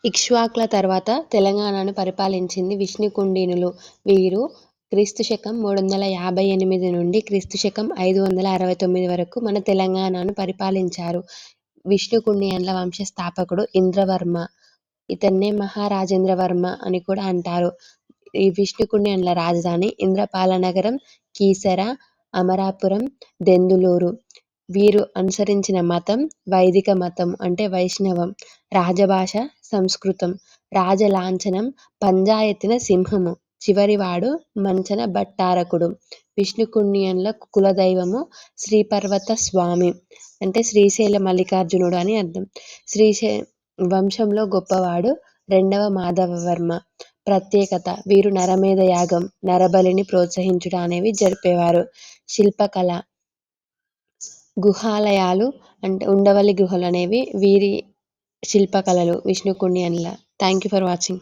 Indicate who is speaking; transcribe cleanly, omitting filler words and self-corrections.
Speaker 1: ఇక్ష్వాకుల తర్వాత తెలంగాణను పరిపాలించింది విష్ణుకుండినులు. వీరు క్రీస్తుశకం 358 నుండి క్రీస్తుశకం 569 వరకు మన తెలంగాణను పరిపాలించారు. విష్ణుకుండినుల వంశ స్థాపకుడు ఇంద్రవర్మ. ఇతన్నే మహారాజేంద్రవర్మ అని కూడా అంటారు. ఈ విష్ణుకుండినుల రాజధాని ఇంద్రపాలనగరం, కీసర, అమరాపురం, దెందులూరు. వీరు అనుసరించిన మతం వైదిక మతం అంటే వైష్ణవం. రాజభాష సంస్కృతం. రాజలాంఛనం పంజాయతిన సింహము. చివరివాడు మంచన భట్టారకుడు. విష్ణుకుండినుల కులదైవము శ్రీపర్వత స్వామి అంటే శ్రీశైల మల్లికార్జునుడు అని అర్థం. వంశంలో గొప్పవాడు రెండవ మాధవవర్మ. ప్రత్యేకత: వీరు నరమేధ యాగం, నరబలిని ప్రోత్సహించుట అనేవి జరిపేవారు. శిల్పకళ: గుహాలయాలు అంటే ఉండవల్లి గుహలు అనేవి వీరి శిల్పకళలు విష్ణుకుండినుల. Thank you for watching.